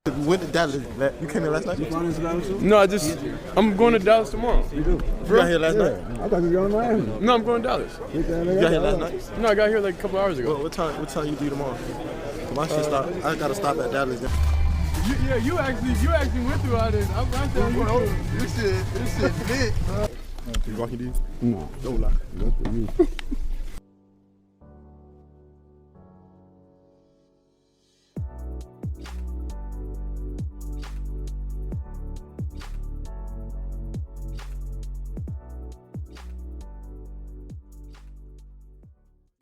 We went to Dallas. You came here last night? No, I'm going to Dallas tomorrow. You do? You got here last night? I thought you were going to Miami. No, I'm going to Dallas. You got here last night? No, I got here like a couple hours ago. Well, what time you do tomorrow? My shit stop. I gotta stop at Dallas. You actually went through all this. I'm telling you. This shit lit. You walking these? No. Don't lie. That's for you.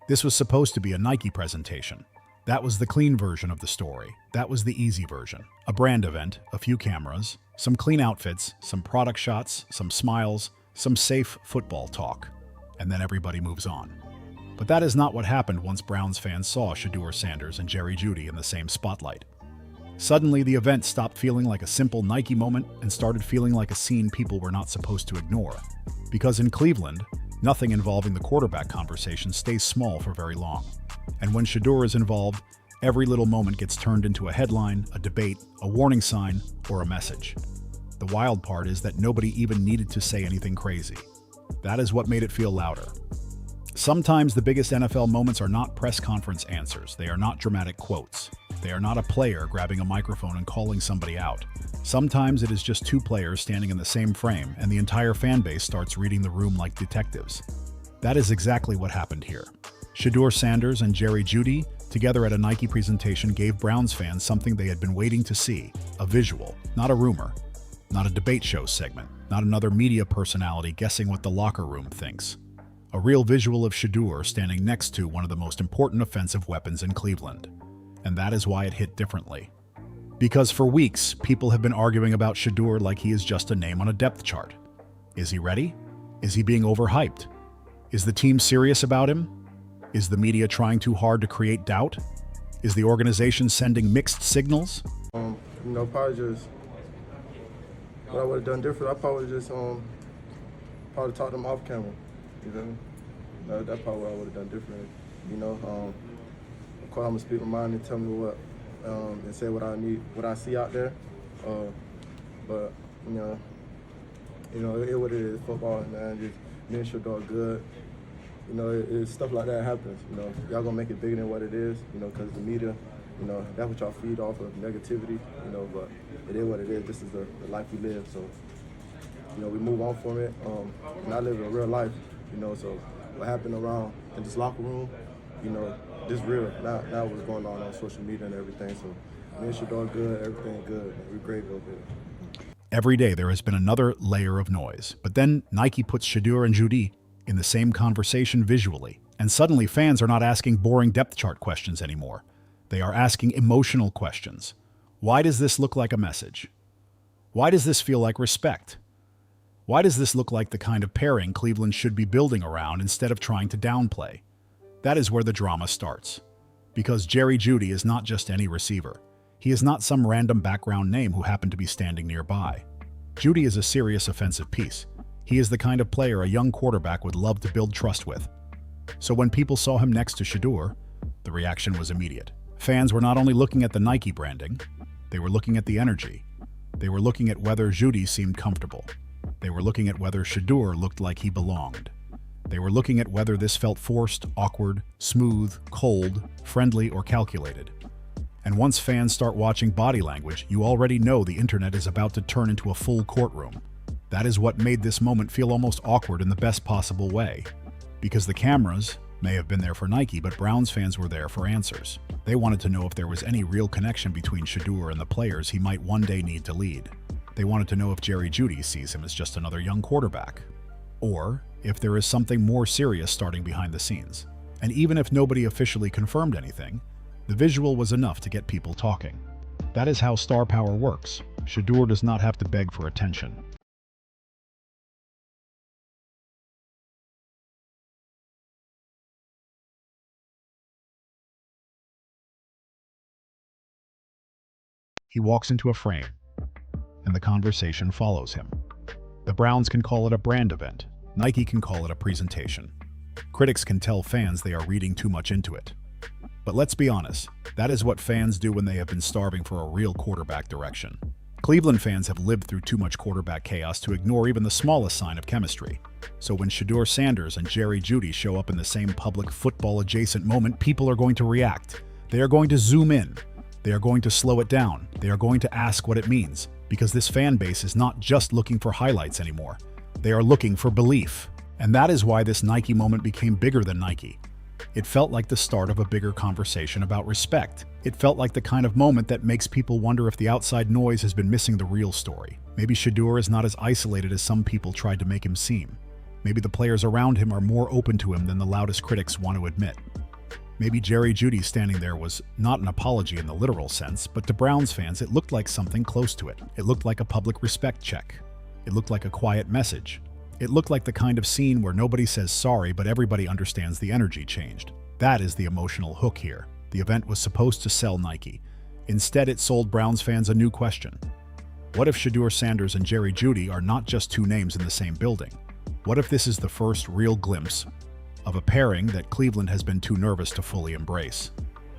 This was supposed to be a Nike presentation. That was the clean version of the story. That was the easy version. A brand event, a few cameras, some clean outfits, some product shots, some smiles, some safe football talk. And then everybody moves on. But that is not what happened once Browns fans saw Shedeur Sanders and Jerry Jeudy in the same spotlight. Suddenly, the event stopped feeling like a simple Nike moment and started feeling like a scene people were not supposed to ignore. Because in Cleveland, nothing involving the quarterback conversation stays small for very long. And when Shedeur is involved, every little moment gets turned into a headline, a debate, a warning sign, or a message. The wild part is that nobody even needed to say anything crazy. That is what made it feel louder. Sometimes the biggest NFL moments are not press conference answers. They are not dramatic quotes. They are not a player grabbing a microphone and calling somebody out. Sometimes it is just two players standing in the same frame and the entire fan base starts reading the room like detectives. That is exactly what happened here. Shedeur Sanders and Jerry Jeudy, together at a Nike presentation, gave Browns fans something they had been waiting to see, a visual, not a rumor, not a debate show segment, not another media personality guessing what the locker room thinks. A real visual of Shedeur standing next to one of the most important offensive weapons in Cleveland. And that is why it hit differently. Because for weeks, people have been arguing about Shedeur like he is just a name on a depth chart. Is he ready? Is he being overhyped? Is the team serious about him? Is the media trying too hard to create doubt? Is the organization sending mixed signals? Probably just what I would have done different. I probably just probably talked them off camera. You feel me? That's probably what I would have done different. Of course, I'm gonna speak my mind and tell me what and say what I need, what I see out there. But it what it is. Football, man. Just me and Shedeur good. It's stuff like that happens. Y'all gonna make it bigger than what it is. Because the media, that's what y'all feed off of, negativity. But it is what it is. This is the life we live. So, we move on from it. And I live a real life. So what happened around in this locker room, this real. Now what's going on social media and everything. So me and Shedeur good. Everything good. And we're grateful for it. Every day there has been another layer of noise. But then Nike puts Shedeur and Jeudy in the same conversation visually. And suddenly fans are not asking boring depth chart questions anymore. They are asking emotional questions. Why does this look like a message? Why does this feel like respect? Why does this look like the kind of pairing Cleveland should be building around instead of trying to downplay? That is where the drama starts. Because Jerry Jeudy is not just any receiver. He is not some random background name who happened to be standing nearby. Jeudy is a serious offensive piece. He is the kind of player a young quarterback would love to build trust with. So when people saw him next to Shedeur, the reaction was immediate. Fans were not only looking at the Nike branding, they were looking at the energy. They were looking at whether Jeudy seemed comfortable. They were looking at whether Shedeur looked like he belonged. They were looking at whether this felt forced, awkward, smooth, cold, friendly, or calculated. And once fans start watching body language, you already know the internet is about to turn into a full courtroom. That is what made this moment feel almost awkward in the best possible way. Because the cameras may have been there for Nike, but Browns fans were there for answers. They wanted to know if there was any real connection between Shedeur and the players he might one day need to lead. They wanted to know if Jerry Jeudy sees him as just another young quarterback. Or if there is something more serious starting behind the scenes. And even if nobody officially confirmed anything, the visual was enough to get people talking. That is how star power works. Shedeur does not have to beg for attention. He walks into a frame, and the conversation follows him. The Browns can call it a brand event. Nike can call it a presentation. Critics can tell fans they are reading too much into it. But let's be honest, that is what fans do when they have been starving for a real quarterback direction. Cleveland fans have lived through too much quarterback chaos to ignore even the smallest sign of chemistry. So when Shedeur Sanders and Jerry Jeudy show up in the same public football-adjacent moment, people are going to react. They are going to zoom in. They are going to slow it down. They are going to ask what it means, because this fan base is not just looking for highlights anymore. They are looking for belief. And that is why this Nike moment became bigger than Nike. It felt like the start of a bigger conversation about respect. It felt like the kind of moment that makes people wonder if the outside noise has been missing the real story. Maybe Shedeur is not as isolated as some people tried to make him seem. Maybe the players around him are more open to him than the loudest critics want to admit. Maybe Jerry Jeudy standing there was not an apology in the literal sense, but to Browns fans it looked like something close to it. It looked like a public respect check. It looked like a quiet message. It looked like the kind of scene where nobody says sorry, but everybody understands the energy changed. That is the emotional hook here. The event was supposed to sell Nike. Instead, it sold Browns fans a new question. What if Shedeur Sanders and Jerry Jeudy are not just two names in the same building? What if this is the first real glimpse of a pairing that Cleveland has been too nervous to fully embrace?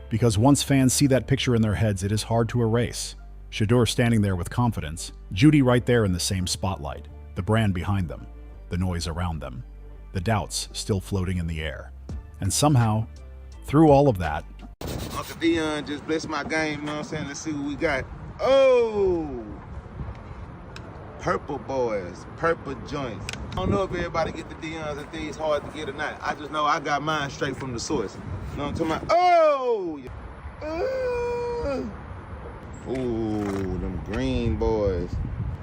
Because once fans see that picture in their heads, it is hard to erase. Shedeur standing there with confidence, Jeudy right there in the same spotlight, the brand behind them, the noise around them, the doubts still floating in the air. And somehow, through all of that, Uncle Dion just blessed my game, you know what I'm saying? Let's see what we got. Oh! Purple boys, purple joints. I don't know if everybody get the Dion's and things hard to get or not. I just know I got mine straight from the source. You know what I'm talking about? Oh! Ooh, them green boys.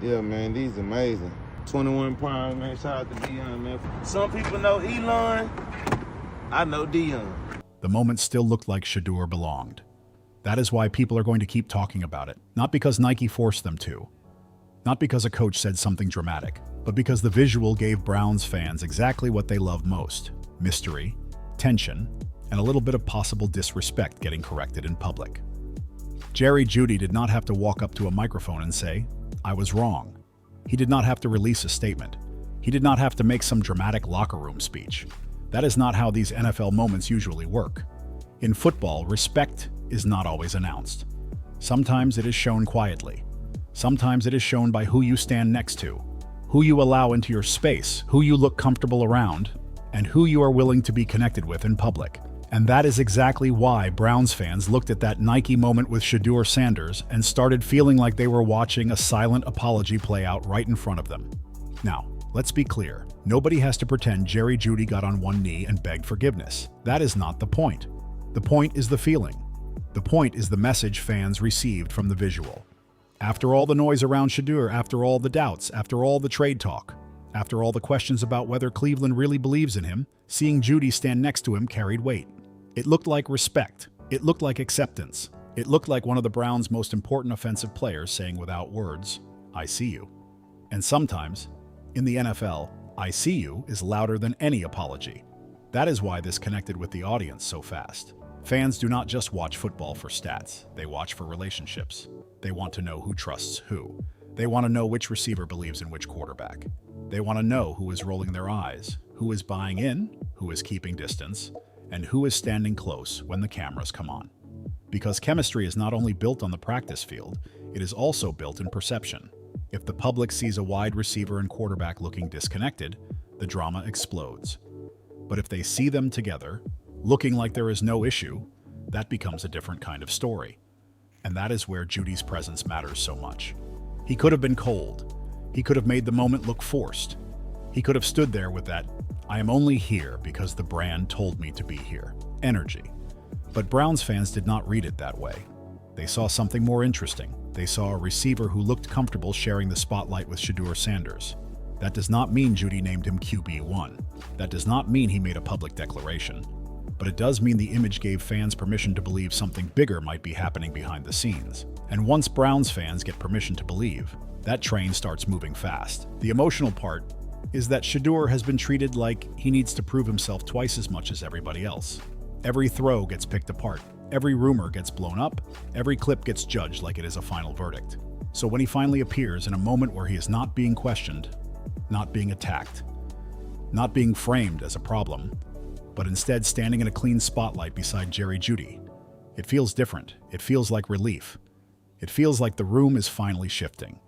Yeah, man, these amazing. 21 Prime, man, shout out to Dion, man. Some people know Elon, I know Dion. the moment still looked like Shedeur belonged. That is why people are going to keep talking about it, not because Nike forced them to, not because a coach said something dramatic, but because the visual gave Browns fans exactly what they love most: mystery, tension, and a little bit of possible disrespect getting corrected in public. Jerry Jeudy did not have to walk up to a microphone and say, "I was wrong." He did not have to release a statement. He did not have to make some dramatic locker room speech. That is not how these NFL moments usually work. In football, respect is not always announced. Sometimes it is shown quietly. Sometimes it is shown by who you stand next to, who you allow into your space, who you look comfortable around, and who you are willing to be connected with in public. And that is exactly why Browns fans looked at that Nike moment with Shedeur Sanders and started feeling like they were watching a silent apology play out right in front of them. Now, let's be clear. Nobody has to pretend Jerry Jeudy got on one knee and begged forgiveness. That is not the point. The point is the feeling. The point is the message fans received from the visual. After all the noise around Shedeur, after all the doubts, after all the trade talk, after all the questions about whether Cleveland really believes in him, seeing Jeudy stand next to him carried weight. It looked like respect. It looked like acceptance. It looked like one of the Browns' most important offensive players saying without words, "I see you." And sometimes, in the NFL, "I see you" is louder than any apology. That is why this connected with the audience so fast. Fans do not just watch football for stats. They watch for relationships. They want to know who trusts who. They want to know which receiver believes in which quarterback. They want to know who is rolling their eyes, who is buying in, who is keeping distance, and who is standing close when the cameras come on. Because chemistry is not only built on the practice field, it is also built in perception. If the public sees a wide receiver and quarterback looking disconnected, the drama explodes. But if they see them together, looking like there is no issue, that becomes a different kind of story. And that is where Jeudy's presence matters so much. He could have been cold. He could have made the moment look forced. He could have stood there with that, "I am only here because the brand told me to be here" energy. But Browns fans did not read it that way. They saw something more interesting. They saw a receiver who looked comfortable sharing the spotlight with Shedeur Sanders. That does not mean Jeudy named him QB1. That does not mean he made a public declaration. But it does mean the image gave fans permission to believe something bigger might be happening behind the scenes. And once Browns fans get permission to believe, that train starts moving fast. The emotional part is that Shedeur has been treated like he needs to prove himself twice as much as everybody else. Every throw gets picked apart. Every rumor gets blown up. Every clip gets judged like it is a final verdict. So when he finally appears in a moment where he is not being questioned, not being attacked, not being framed as a problem, but instead standing in a clean spotlight beside Jerry Jeudy, It feels different. It feels like relief. It feels like the room is finally shifting.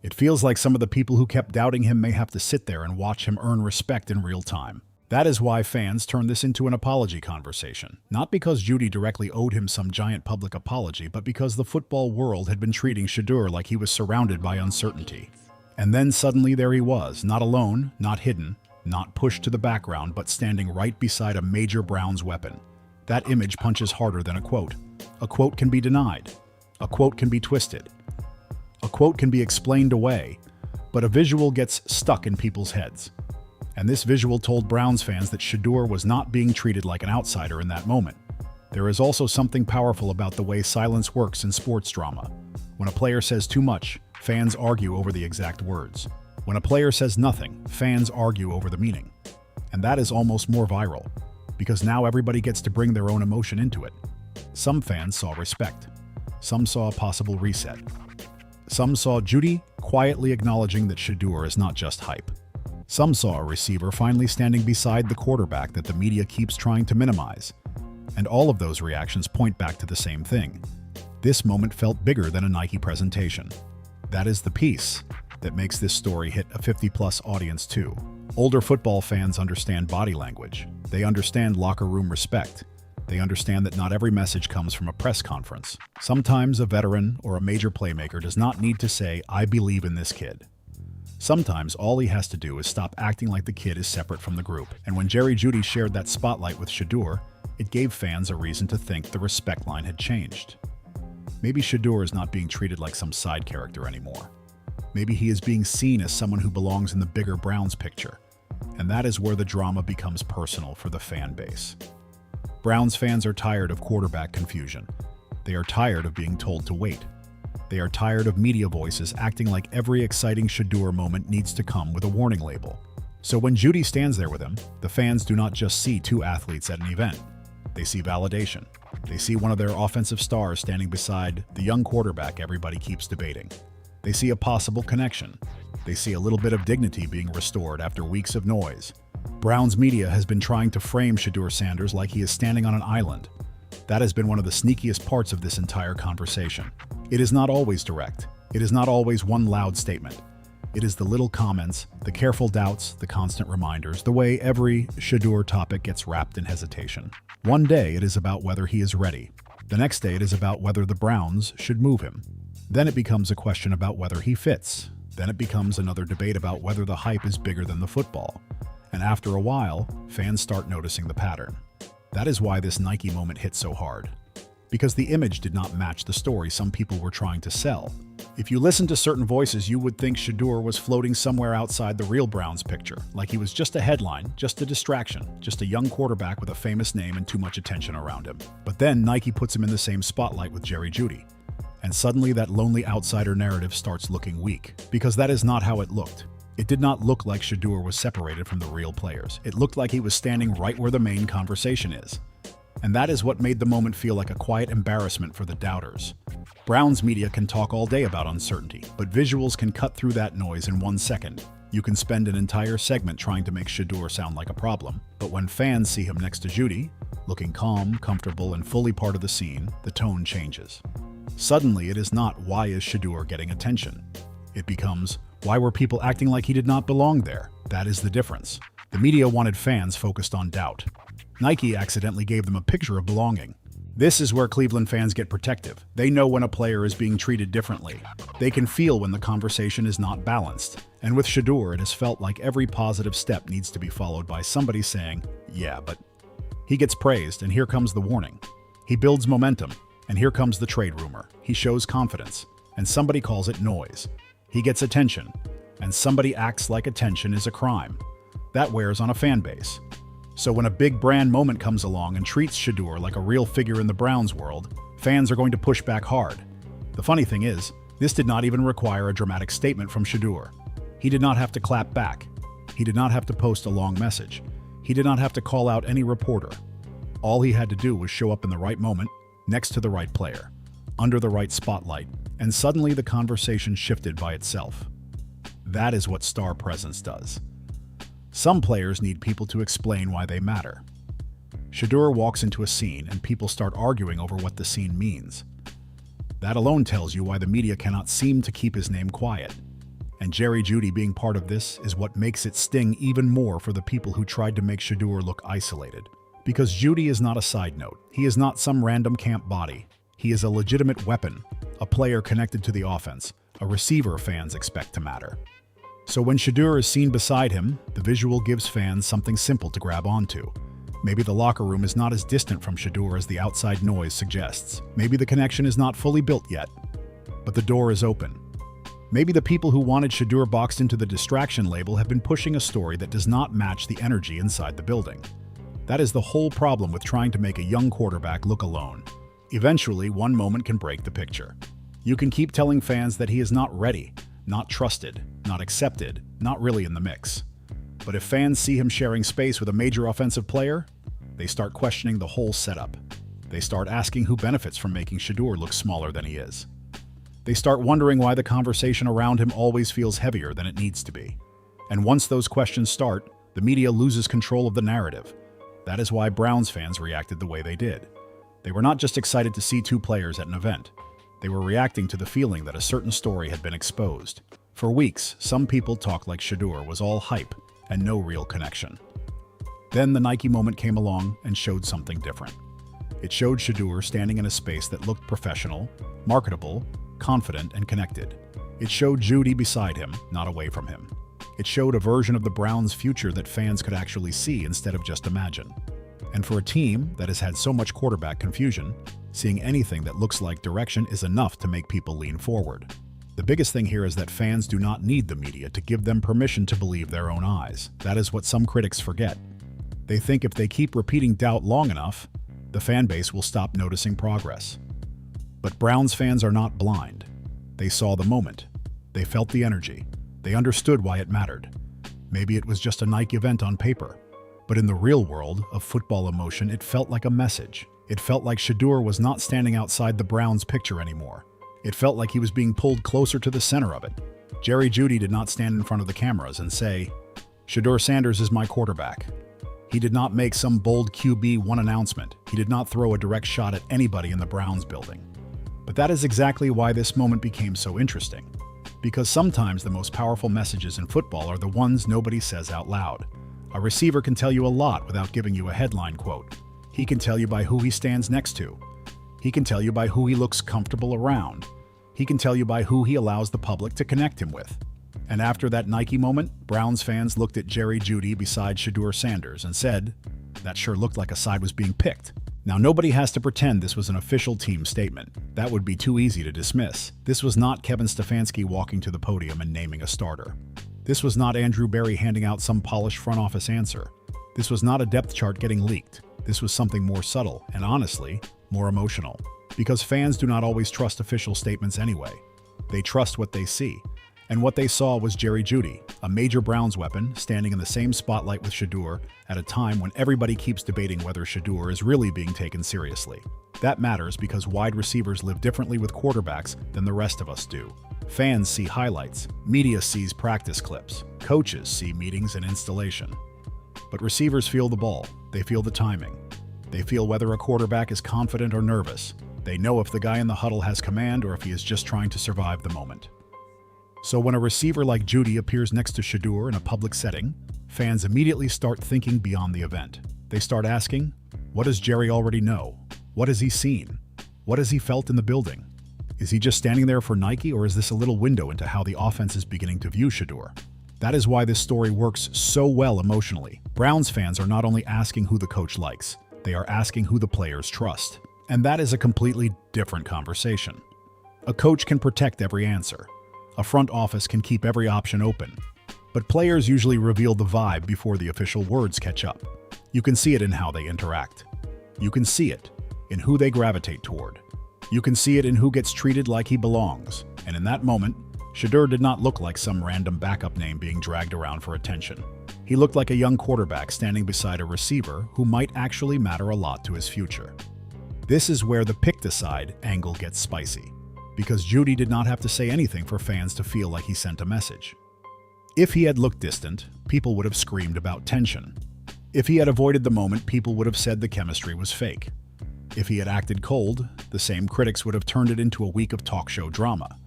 It feels like some of the people who kept doubting him may have to sit there and watch him earn respect in real time. That is why fans turned this into an apology conversation. Not because Jeudy directly owed him some giant public apology, but because the football world had been treating Shedeur like he was surrounded by uncertainty. And then suddenly there he was, not alone, not hidden, not pushed to the background, but standing right beside a major Browns weapon. That image punches harder than a quote. A quote can be denied. A quote can be twisted. A quote can be explained away, but a visual gets stuck in people's heads. And this visual told Browns fans that Shedeur was not being treated like an outsider in that moment. There is also something powerful about the way silence works in sports drama. When a player says too much, fans argue over the exact words. When a player says nothing, fans argue over the meaning. And that is almost more viral, because now everybody gets to bring their own emotion into it. Some fans saw respect. Some saw a possible reset. Some saw Jeudy quietly acknowledging that Shedeur is not just hype. Some saw a receiver finally standing beside the quarterback that the media keeps trying to minimize. And all of those reactions point back to the same thing. This moment felt bigger than a Nike presentation. That is the piece that makes this story hit a 50-plus audience too. Older football fans understand body language. They understand locker room respect. They understand that not every message comes from a press conference. Sometimes a veteran or a major playmaker does not need to say, "I believe in this kid." Sometimes all he has to do is stop acting like the kid is separate from the group. And when Jerry Jeudy shared that spotlight with Shedeur, it gave fans a reason to think the respect line had changed. Maybe Shedeur is not being treated like some side character anymore. Maybe he is being seen as someone who belongs in the bigger Browns picture. And that is where the drama becomes personal for the fan base. Browns fans are tired of quarterback confusion. They are tired of being told to wait. They are tired of media voices acting like every exciting Shedeur moment needs to come with a warning label. So when Jeudy stands there with him, the fans do not just see two athletes at an event. They see validation. They see one of their offensive stars standing beside the young quarterback everybody keeps debating. They see a possible connection. They see a little bit of dignity being restored after weeks of noise. Browns media has been trying to frame Shedeur Sanders like he is standing on an island. That has been one of the sneakiest parts of this entire conversation. It is not always direct. It is not always one loud statement. It is the little comments, the careful doubts, the constant reminders, the way every Shedeur topic gets wrapped in hesitation. One day it is about whether he is ready. The next day it is about whether the Browns should move him. Then it becomes a question about whether he fits. Then it becomes another debate about whether the hype is bigger than the football. And after a while, fans start noticing the pattern. That is why this Nike moment hit so hard. Because the image did not match the story some people were trying to sell. If you listen to certain voices, you would think Shedeur was floating somewhere outside the real Browns picture, like he was just a headline, just a distraction, just a young quarterback with a famous name and too much attention around him. But then Nike puts him in the same spotlight with Jerry Jeudy. And suddenly that lonely outsider narrative starts looking weak, because that is not how it looked. It did not look like Shedeur was separated from the real players. It looked like he was standing right where the main conversation is. And that is what made the moment feel like a quiet embarrassment for the doubters. Browns media can talk all day about uncertainty, but visuals can cut through that noise in 1 second. You can spend an entire segment trying to make Shedeur sound like a problem, but when fans see him next to Jeudy, looking calm, comfortable, and fully part of the scene, the tone changes. Suddenly, it is not, "Why is Shedeur getting attention?" It becomes, "Why were people acting like he did not belong there?" That is the difference. The media wanted fans focused on doubt. Nike accidentally gave them a picture of belonging. This is where Cleveland fans get protective. They know when a player is being treated differently. They can feel when the conversation is not balanced. And with Shedeur, it has felt like every positive step needs to be followed by somebody saying, "Yeah, but..." He gets praised, and here comes the warning. He builds momentum, and here comes the trade rumor. He shows confidence, and somebody calls it noise. He gets attention, and somebody acts like attention is a crime. That wears on a fan base. So when a big brand moment comes along and treats Shedeur like a real figure in the Browns world, fans are going to push back hard. The funny thing is, this did not even require a dramatic statement from Shedeur. He did not have to clap back. He did not have to post a long message. He did not have to call out any reporter. All he had to do was show up in the right moment, next to the right player, under the right spotlight, and suddenly the conversation shifted by itself. That is what star presence does. Some players need people to explain why they matter. Shedeur walks into a scene and people start arguing over what the scene means. That alone tells you why the media cannot seem to keep his name quiet. And Jerry Jeudy being part of this is what makes it sting even more for the people who tried to make Shedeur look isolated. Because Jeudy is not a side note. He is not some random camp body. He is a legitimate weapon, a player connected to the offense, a receiver fans expect to matter. So when Shedeur is seen beside him, the visual gives fans something simple to grab onto. Maybe the locker room is not as distant from Shedeur as the outside noise suggests. Maybe the connection is not fully built yet, but the door is open. Maybe the people who wanted Shedeur boxed into the distraction label have been pushing a story that does not match the energy inside the building. That is the whole problem with trying to make a young quarterback look alone. Eventually, one moment can break the picture. You can keep telling fans that he is not ready, not trusted, not accepted, not really in the mix. But if fans see him sharing space with a major offensive player, they start questioning the whole setup. They start asking who benefits from making Shedeur look smaller than he is. They start wondering why the conversation around him always feels heavier than it needs to be. And once those questions start, the media loses control of the narrative. That is why Browns fans reacted the way they did. They were not just excited to see two players at an event. They were reacting to the feeling that a certain story had been exposed. For weeks, some people talked like Shedeur was all hype and no real connection. Then the Nike moment came along and showed something different. It showed Shedeur standing in a space that looked professional, marketable, confident, and connected. It showed Jeudy beside him, not away from him. It showed a version of the Browns' future that fans could actually see instead of just imagine. And for a team that has had so much quarterback confusion, seeing anything that looks like direction is enough to make people lean forward. The biggest thing here is that fans do not need the media to give them permission to believe their own eyes. That is what some critics forget. They think if they keep repeating doubt long enough, the fan base will stop noticing progress. But Browns fans are not blind. They saw the moment. They felt the energy. They understood why it mattered. Maybe it was just a Nike event on paper, but in the real world of football emotion, it felt like a message. It felt like Shedeur was not standing outside the Browns' picture anymore. It felt like he was being pulled closer to the center of it. Jerry Jeudy did not stand in front of the cameras and say, "Shedeur Sanders is my quarterback." He did not make some bold QB1 announcement. He did not throw a direct shot at anybody in the Browns building. But that is exactly why this moment became so interesting. Because sometimes the most powerful messages in football are the ones nobody says out loud. A receiver can tell you a lot without giving you a headline quote. He can tell you by who he stands next to. He can tell you by who he looks comfortable around. He can tell you by who he allows the public to connect him with. And after that Nike moment, Browns fans looked at Jerry Jeudy beside Shedeur Sanders and said, "That sure looked like a side was being picked." Now, nobody has to pretend this was an official team statement. That would be too easy to dismiss. This was not Kevin Stefanski walking to the podium and naming a starter. This was not Andrew Berry handing out some polished front office answer. This was not a depth chart getting leaked. This was something more subtle and, honestly, more emotional. Because fans do not always trust official statements anyway. They trust what they see. And what they saw was Jerry Jeudy, a major Browns weapon, standing in the same spotlight with Shedeur at a time when everybody keeps debating whether Shedeur is really being taken seriously. That matters because wide receivers live differently with quarterbacks than the rest of us do. Fans see highlights, media sees practice clips, coaches see meetings and installation. But receivers feel the ball, they feel the timing. They feel whether a quarterback is confident or nervous. They know if the guy in the huddle has command or if he is just trying to survive the moment. So when a receiver like Jeudy appears next to Shedeur in a public setting, fans immediately start thinking beyond the event. They start asking, what does Jerry already know? What has he seen? What has he felt in the building? Is he just standing there for Nike, or is this a little window into how the offense is beginning to view Shedeur? That is why this story works so well emotionally. Browns fans are not only asking who the coach likes, they are asking who the players trust. And that is a completely different conversation. A coach can protect every answer. A front office can keep every option open. But players usually reveal the vibe before the official words catch up. You can see it in how they interact. You can see it in who they gravitate toward. You can see it in who gets treated like he belongs. And in that moment, Shedeur did not look like some random backup name being dragged around for attention. He looked like a young quarterback standing beside a receiver who might actually matter a lot to his future. This is where the pick decide angle gets spicy, because Jeudy did not have to say anything for fans to feel like he sent a message. If he had looked distant, people would have screamed about tension. If he had avoided the moment, people would have said the chemistry was fake. If he had acted cold, the same critics would have turned it into a week of talk show drama.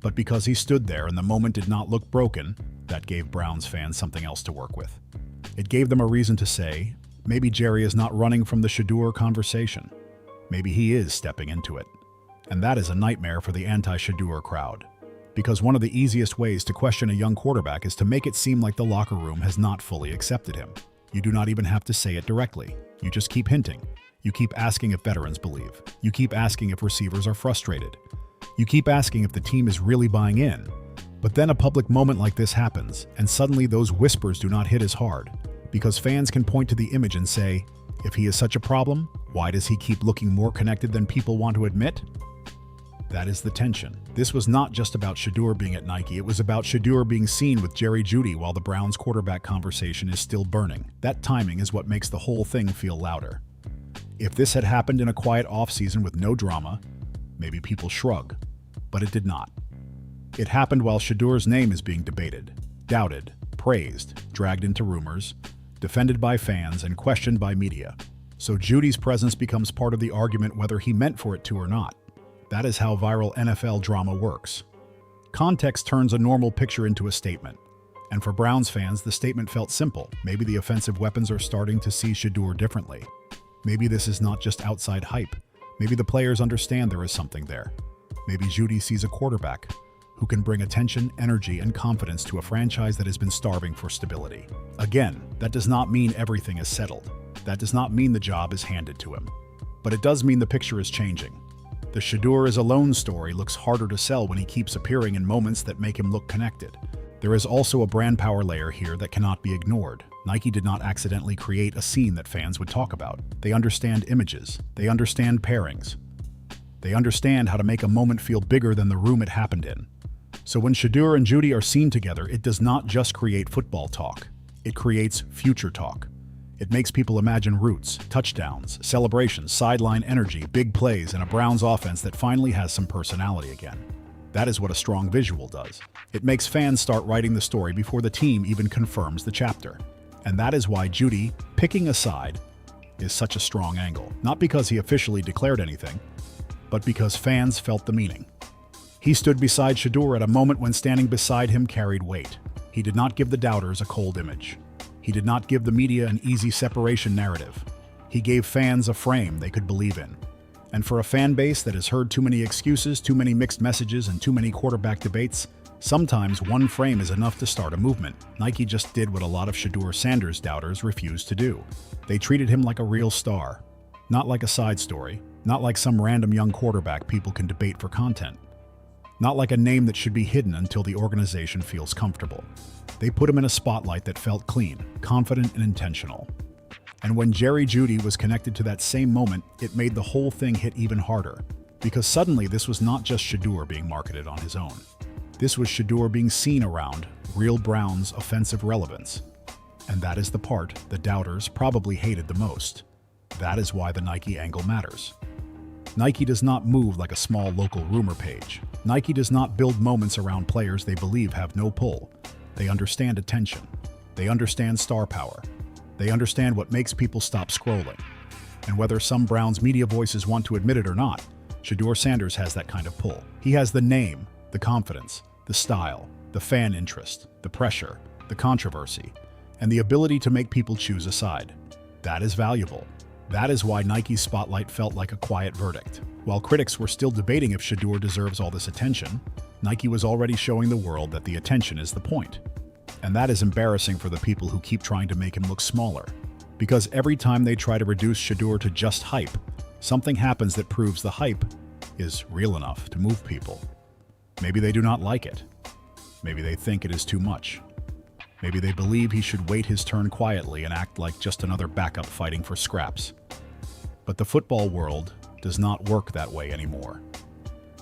But because he stood there and the moment did not look broken, that gave Browns fans something else to work with. It gave them a reason to say, maybe Jerry is not running from the Shedeur conversation. Maybe he is stepping into it. And that is a nightmare for the anti-Shedeur crowd. Because one of the easiest ways to question a young quarterback is to make it seem like the locker room has not fully accepted him. You do not even have to say it directly. You just keep hinting. You keep asking if veterans believe. You keep asking if receivers are frustrated. You keep asking if the team is really buying in. But then a public moment like this happens, and suddenly those whispers do not hit as hard. Because fans can point to the image and say, if he is such a problem, why does he keep looking more connected than people want to admit? That is the tension. This was not just about Shedeur being at Nike, it was about Shedeur being seen with Jerry Jeudy while the Browns quarterback conversation is still burning. That timing is what makes the whole thing feel louder. If this had happened in a quiet offseason with no drama, maybe people shrug. But it did not. It happened while Shedeur's name is being debated, doubted, praised, dragged into rumors, defended by fans, and questioned by media. So Jeudy's presence becomes part of the argument whether he meant for it to or not. That is how viral NFL drama works. Context turns a normal picture into a statement. And for Browns fans, the statement felt simple. Maybe the offensive weapons are starting to see Shedeur differently. Maybe this is not just outside hype. Maybe the players understand there is something there. Maybe Jeudy sees a quarterback who can bring attention, energy, and confidence to a franchise that has been starving for stability. Again, that does not mean everything is settled. That does not mean the job is handed to him. But it does mean the picture is changing. The Shedeur is alone story looks harder to sell when he keeps appearing in moments that make him look connected. There is also a brand power layer here that cannot be ignored. Nike did not accidentally create a scene that fans would talk about. They understand images. They understand pairings. They understand how to make a moment feel bigger than the room it happened in. So when Shedeur and Jeudy are seen together, it does not just create football talk. It creates future talk. It makes people imagine roots, touchdowns, celebrations, sideline energy, big plays, and a Browns offense that finally has some personality again. That is what a strong visual does. It makes fans start writing the story before the team even confirms the chapter. And that is why Jeudy picking a side is such a strong angle. Not because he officially declared anything, but because fans felt the meaning. He stood beside Shedeur at a moment when standing beside him carried weight. He did not give the doubters a cold image. He did not give the media an easy separation narrative. He gave fans a frame they could believe in. And for a fan base that has heard too many excuses, too many mixed messages, and too many quarterback debates, sometimes one frame is enough to start a movement. Nike just did what a lot of Shedeur Sanders doubters refused to do. They treated him like a real star, not like a side story, not like some random young quarterback people can debate for content, not like a name that should be hidden until the organization feels comfortable. They put him in a spotlight that felt clean, confident, and intentional. And when Jerry Jeudy was connected to that same moment, it made the whole thing hit even harder. Because suddenly this was not just Shedeur being marketed on his own. This was Shedeur being seen around real Browns' offensive relevance. And that is the part the doubters probably hated the most. That is why the Nike angle matters. Nike does not move like a small local rumor page. Nike does not build moments around players they believe have no pull. They understand attention. They understand star power. They understand what makes people stop scrolling. And whether some Browns media voices want to admit it or not, Shedeur Sanders has that kind of pull. He has the name, the confidence, the style, the fan interest, the pressure, the controversy, and the ability to make people choose a side. That is valuable. That is why Nike's spotlight felt like a quiet verdict. While critics were still debating if Shedeur deserves all this attention, Nike was already showing the world that the attention is the point. And that is embarrassing for the people who keep trying to make him look smaller. Because every time they try to reduce Shedeur to just hype, something happens that proves the hype is real enough to move people. Maybe they do not like it. Maybe they think it is too much. Maybe they believe he should wait his turn quietly and act like just another backup fighting for scraps. But the football world does not work that way anymore.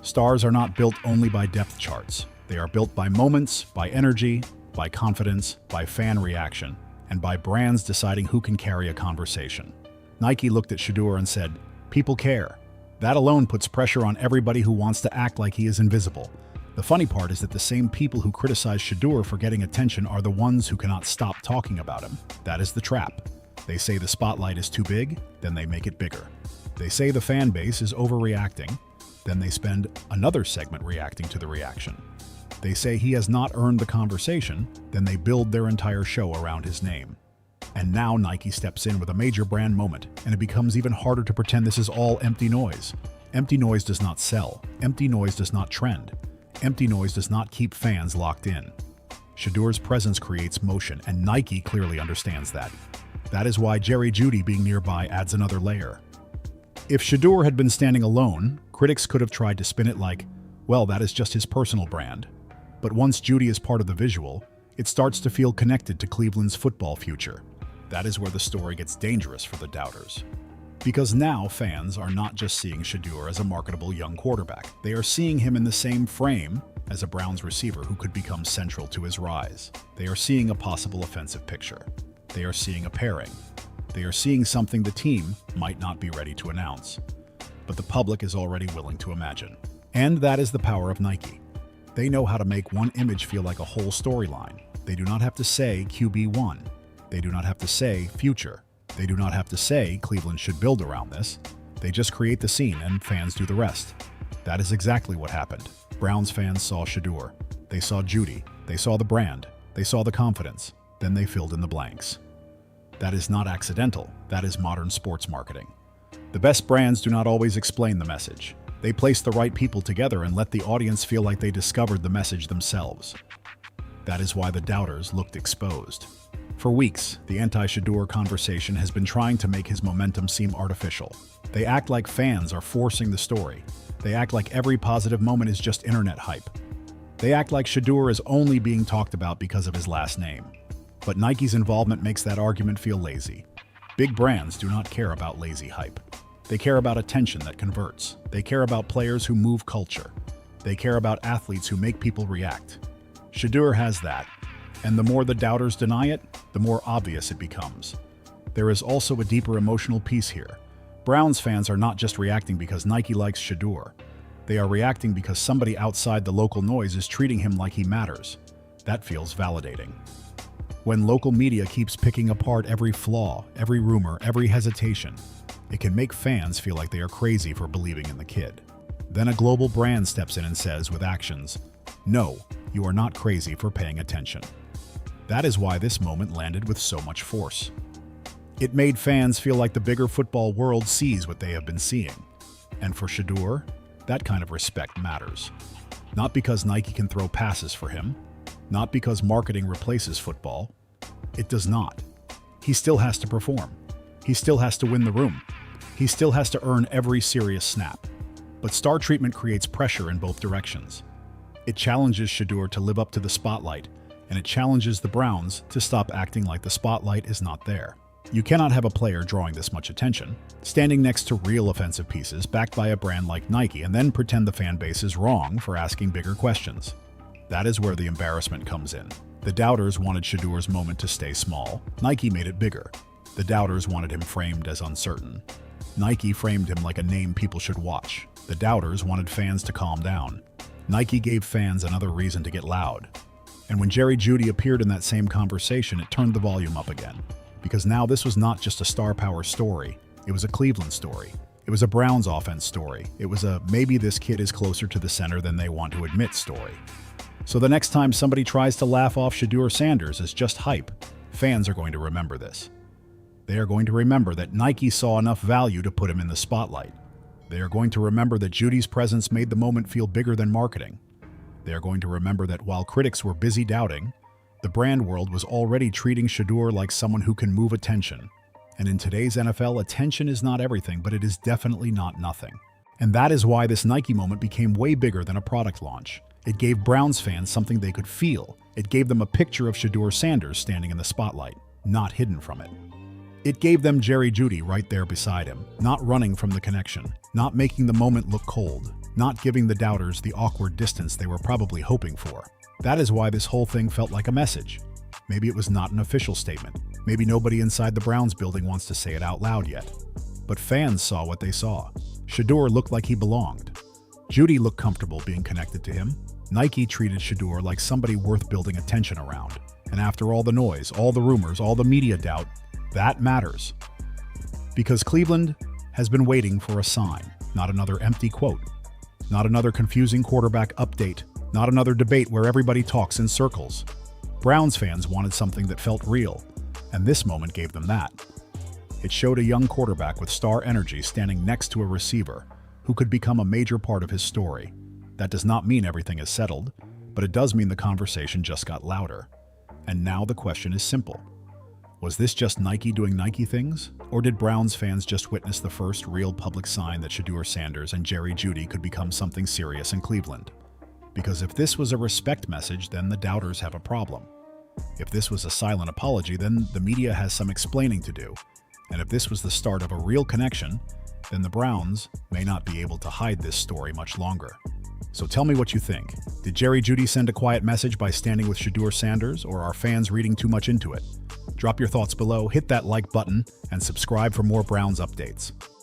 Stars are not built only by depth charts. They are built by moments, by energy, by confidence, by fan reaction, and by brands deciding who can carry a conversation. Nike looked at Shedeur and said, "People care." That alone puts pressure on everybody who wants to act like he is invisible. The funny part is that the same people who criticize Shedeur for getting attention are the ones who cannot stop talking about him. That is the trap. They say the spotlight is too big, then they make it bigger. They say the fan base is overreacting, then they spend another segment reacting to the reaction. They say he has not earned the conversation, then they build their entire show around his name. And now Nike steps in with a major brand moment, and it becomes even harder to pretend this is all empty noise. Empty noise does not sell. Empty noise does not trend. Empty noise does not keep fans locked in. Shedeur's presence creates motion, and Nike clearly understands that. That is why Jerry Jeudy being nearby adds another layer. If Shedeur had been standing alone, critics could have tried to spin it like, well, that is just his personal brand. But once Jeudy is part of the visual, it starts to feel connected to Cleveland's football future. That is where the story gets dangerous for the doubters. Because now fans are not just seeing Shedeur as a marketable young quarterback. They are seeing him in the same frame as a Browns receiver who could become central to his rise. They are seeing a possible offensive picture. They are seeing a pairing. They are seeing something the team might not be ready to announce, but the public is already willing to imagine. And that is the power of Nike. They know how to make one image feel like a whole storyline. They do not have to say QB1. They do not have to say future. They do not have to say Cleveland should build around this. They just create the scene and fans do the rest. That is exactly what happened. Browns fans saw Shedeur. They saw Jeudy. They saw the brand. They saw the confidence. Then they filled in the blanks. That is not accidental. That is modern sports marketing. The best brands do not always explain the message. They place the right people together and let the audience feel like they discovered the message themselves. That is why the doubters looked exposed. For weeks, the anti-Shedeur conversation has been trying to make his momentum seem artificial. They act like fans are forcing the story. They act like every positive moment is just internet hype. They act like Shedeur is only being talked about because of his last name. But Nike's involvement makes that argument feel lazy. Big brands do not care about lazy hype. They care about attention that converts. They care about players who move culture. They care about athletes who make people react. Shedeur has that. And the more the doubters deny it, the more obvious it becomes. There is also a deeper emotional piece here. Browns fans are not just reacting because Nike likes Shedeur. They are reacting because somebody outside the local noise is treating him like he matters. That feels validating. When local media keeps picking apart every flaw, every rumor, every hesitation, it can make fans feel like they are crazy for believing in the kid. Then a global brand steps in and says with actions, "No, you are not crazy for paying attention." That is why this moment landed with so much force. It made fans feel like the bigger football world sees what they have been seeing. And for Shedeur, that kind of respect matters. Not because Nike can throw passes for him, not because marketing replaces football. It does not. He still has to perform. He still has to win the room. He still has to earn every serious snap. But star treatment creates pressure in both directions. It challenges Shedeur to live up to the spotlight, and it challenges the Browns to stop acting like the spotlight is not there. You cannot have a player drawing this much attention, standing next to real offensive pieces backed by a brand like Nike, and then pretend the fan base is wrong for asking bigger questions. That is where the embarrassment comes in. The doubters wanted Shedeur's moment to stay small. Nike made it bigger. The doubters wanted him framed as uncertain. Nike framed him like a name people should watch. The doubters wanted fans to calm down. Nike gave fans another reason to get loud. And when Jerry Jeudy appeared in that same conversation, it turned the volume up again. Because now this was not just a star power story. It was a Cleveland story. It was a Browns offense story. It was a maybe this kid is closer to the center than they want to admit story. So the next time somebody tries to laugh off Shedeur Sanders as just hype, fans are going to remember this. They are going to remember that Nike saw enough value to put him in the spotlight. They are going to remember that Jeudy's presence made the moment feel bigger than marketing. They are going to remember that while critics were busy doubting, the brand world was already treating Shedeur like someone who can move attention. And in today's NFL, attention is not everything, but it is definitely not nothing. And that is why this Nike moment became way bigger than a product launch. It gave Browns fans something they could feel. It gave them a picture of Shedeur Sanders standing in the spotlight, not hidden from it. It gave them Jerry Jeudy right there beside him, not running from the connection, not making the moment look cold, not giving the doubters the awkward distance they were probably hoping for. That is why this whole thing felt like a message. Maybe it was not an official statement. Maybe nobody inside the Browns building wants to say it out loud yet. But fans saw what they saw. Shedeur looked like he belonged. Jeudy looked comfortable being connected to him. Nike treated Shedeur like somebody worth building attention around. And after all the noise, all the rumors, all the media doubt, That matters. Because Cleveland has been waiting for a sign, not another empty quote, not another confusing quarterback update, not another debate where everybody talks in circles. Browns fans wanted something that felt real, and this moment gave them that. It showed a young quarterback with star energy standing next to a receiver who could become a major part of his story. That does not mean everything is settled, but it does mean the conversation just got louder. And now the question is simple. Was this just Nike doing Nike things? Or did Browns fans just witness the first real public sign that Shedeur Sanders and Jerry Jeudy could become something serious in Cleveland? Because if this was a respect message, then the doubters have a problem. If this was a silent apology, then the media has some explaining to do. And if this was the start of a real connection, then the Browns may not be able to hide this story much longer. So tell me what you think. Did Jerry Jeudy send a quiet message by standing with Shedeur Sanders, or are fans reading too much into it? Drop your thoughts below, hit that like button, and subscribe for more Browns updates.